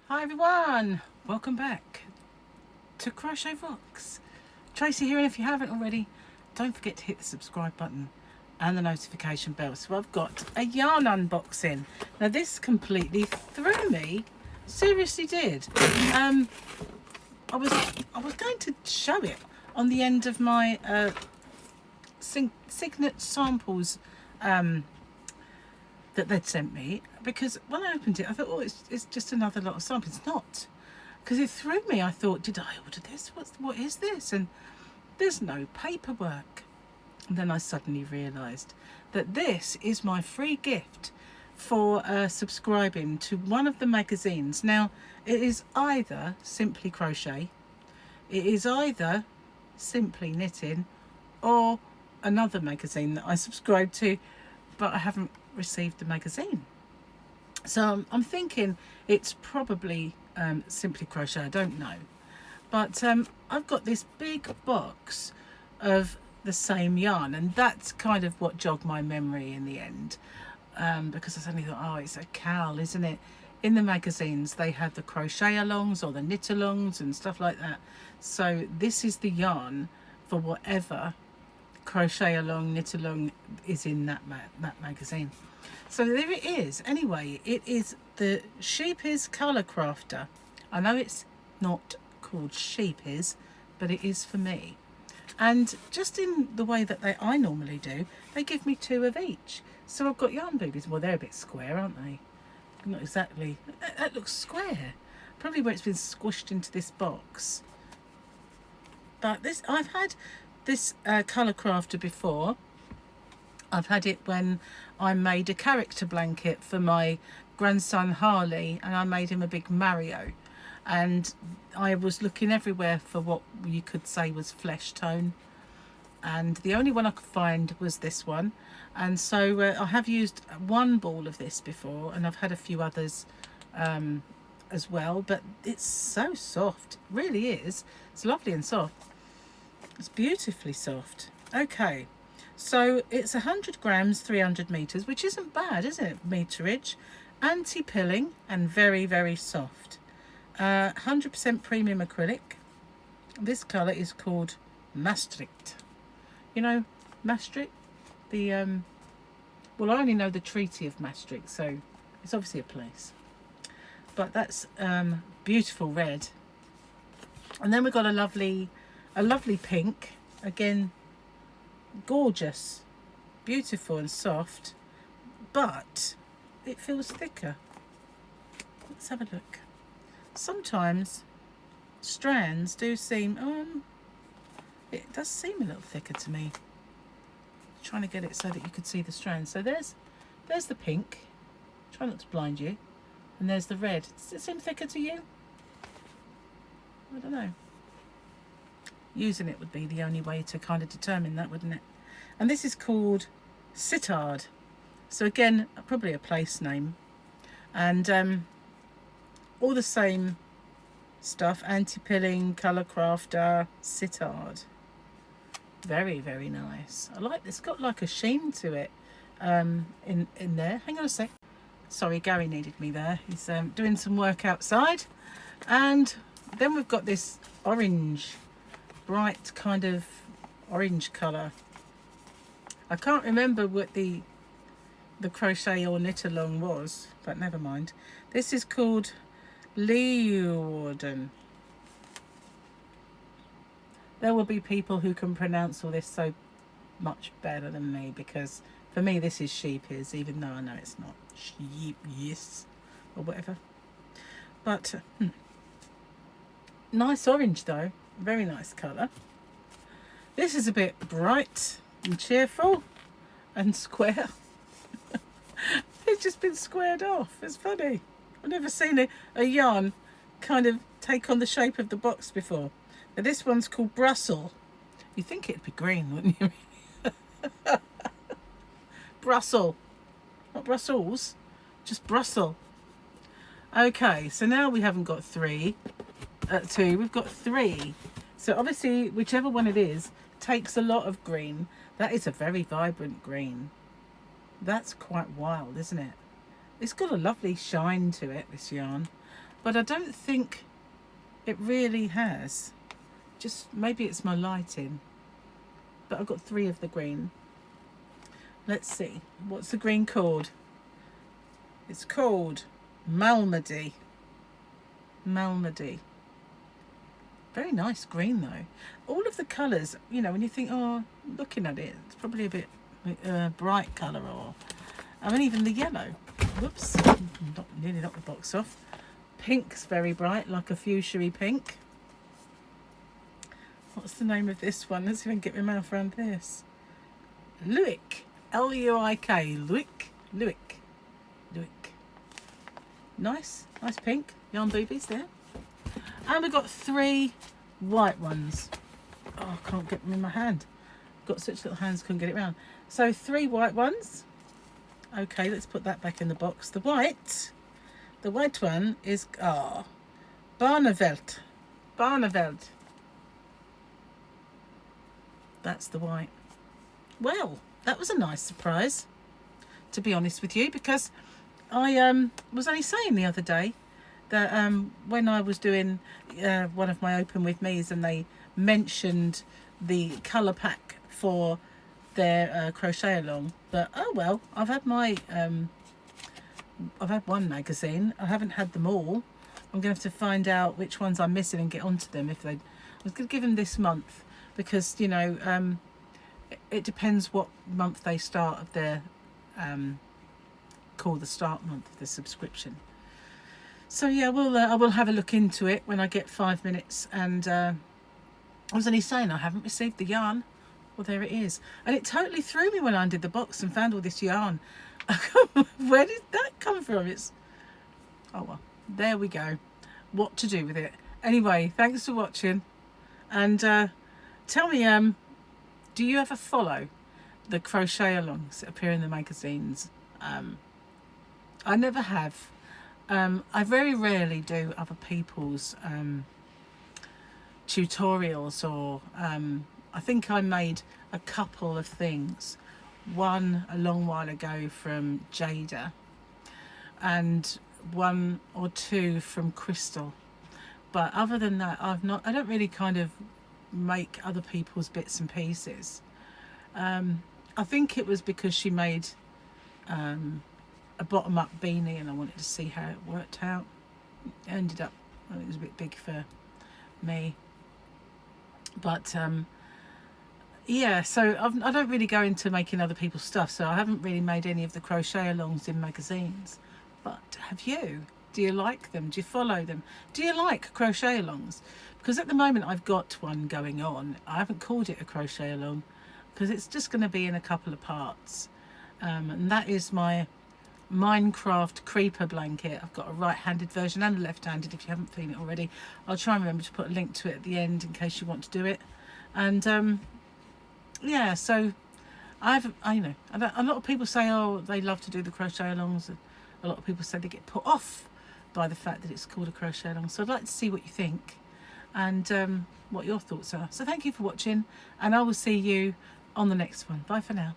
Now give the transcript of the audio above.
Hi everyone, welcome back to Crochet Rocks. Tracy here, and if you haven't already, don't forget to hit the subscribe button and the notification bell. So I've got a yarn unboxing. Now this completely threw me, seriously did. I was going to show it on the end of my Signet samples that they'd sent me, because when I opened it I thought, oh, it's just another lot of samples. It's not, because it threw me. I thought, did I order this? What is this? And there's no paperwork. And then I suddenly realised that this is my free gift for subscribing to one of the magazines. Now it is either Simply Crochet, it is either Simply Knitting, or another magazine that I subscribe to, but I haven't received the magazine. So I'm thinking it's probably Simply Crochet, I don't know. But I've got this big box of the same yarn, and that's kind of what jogged my memory in the end, because I suddenly thought, oh, it's a cowl, isn't it? In the magazines they have the crochet alongs or the knit alongs and stuff like that. So this is the yarn for whatever crochet along, knit along is in that magazine. So there it is. Anyway, it is the Scheepjes Colour Crafter. I know it's not called Scheepjes, but it is for me. And just in the way that I normally do, they give me 2 of each. So I've got yarn boobies. Well, they're a bit square, aren't they? Not exactly. That looks square. Probably where it's been squished into this box. But this, I've had this colour crafter before. I've had it when I made a character blanket for my grandson Harley, and I made him a big Mario, and I was looking everywhere for what you could say was flesh tone, and the only one I could find was this one. And so I have used one ball of this before, and I've had a few others as well, but it's so soft. It really is. It's lovely and soft. It's beautifully soft. Okay, so it's 100 grams, 300 meters, which isn't bad, is it? Meterage, anti-pilling, and very, very soft. 100% premium acrylic. This colour is called Maastricht. You know, Maastricht? The, well, I only know the Treaty of Maastricht, so it's obviously a place. But that's beautiful red. And then we've got a lovely pink, again, gorgeous, beautiful and soft, but it feels thicker. Let's have a look. Sometimes strands do seem, it does seem a little thicker to me. Trying to get it so that you could see the strands. So there's the pink, try not to blind you, and there's the red. Does it seem thicker to you? I don't know. Using it would be the only way to kind of determine that, wouldn't it? And this is called Sittard. So again, probably a place name. And all the same stuff. Anti-pilling, colour crafter, Sittard. Very, very nice. I like this. It's got like a sheen to it in there. Hang on a sec. Sorry, Gary needed me there. He's doing some work outside. And then we've got this orange, bright kind of orange colour. I can't remember what the crochet or knit along was, but never mind. This is called Leeuwarden. There will be people who can pronounce all this so much better than me, because for me this is Scheepjes, even though I know it's not Scheepjes or whatever. But nice orange though, very nice colour. This is a bit bright and cheerful and square. It's just been squared off. It's funny. I've never seen a yarn kind of take on the shape of the box before. Now this one's called Brussels. You'd think it'd be green, wouldn't you? Brussels. Not Brussels, just Brussels. Okay, so now we haven't got 2, we've got 3. So obviously whichever one it is takes a lot of green. That is a very vibrant green. That's quite wild, isn't it? It's got a lovely shine to it, this yarn. but I don't think it really has. Just maybe it's my lighting, but I've got 3 of the green. Let's see, what's the green called? It's called Malmedy. Malmedy. Very nice green though. All of the colours, you know, when you think, oh, looking at it, it's probably a bit bright colour, or I mean even the yellow. Whoops, nearly knocked the box off. Pink's very bright, like a fuchsia pink. What's the name of this one? Let's see if I can get my mouth around this. Luik. L-U-I-K. Luik. Luik. Luik. Nice. Nice pink. Yarn boobies there. And we've got 3 white ones. Oh, I can't get them in my hand. Got such little hands, couldn't get it round. So 3 white ones. Okay, let's put that back in the box. The white one is, Barneveld. Barneveld. That's the white. Well, that was a nice surprise, to be honest with you, because I was only saying the other day that when I was doing one of my Open With Me's and they mentioned the colour pack for their crochet along, but oh well, I've had my I've had one magazine. I haven't had them all. I'm going to have to find out which ones I'm missing and get onto them. If they, I was going to give them this month because, you know, it depends what month they start of their call the start month of the subscription. So yeah, I will have a look into it when I get 5 minutes. And I was only saying I haven't received the yarn. Well, there it is. And it totally threw me when I undid the box and found all this yarn. Where did that come from? It's, oh well, there we go. What to do with it. Anyway, thanks for watching. And tell me, do you ever follow the crochet alongs that appear in the magazines? I never have. I very rarely do other people's tutorials, or I think I made a couple of things. One a long while ago from Jada, and 1 or 2 from Crystal. But other than that, I don't really kind of make other people's bits and pieces. I think it was because she made a bottom-up beanie and I wanted to see how it worked out. It ended up, well, it was a bit big for me. But yeah, so I don't really go into making other people's stuff, so I haven't really made any of the crochet alongs in magazines. But have you? Do you like them? Do you follow them? Do you like crochet alongs? Because at the moment I've got one going on. I haven't called it a crochet along because it's just going to be in a couple of parts. And that is my Minecraft creeper blanket. I've got a right-handed version and a left-handed if you haven't seen it already. I'll try and remember to put a link to it at the end in case you want to do it. And yeah, so I know a lot of people say, oh, they love to do the crochet alongs. A lot of people say they get put off by the fact that it's called a crochet along. So I'd like to see what you think and what your thoughts are. So thank you for watching, and I will see you on the next one. Bye for now.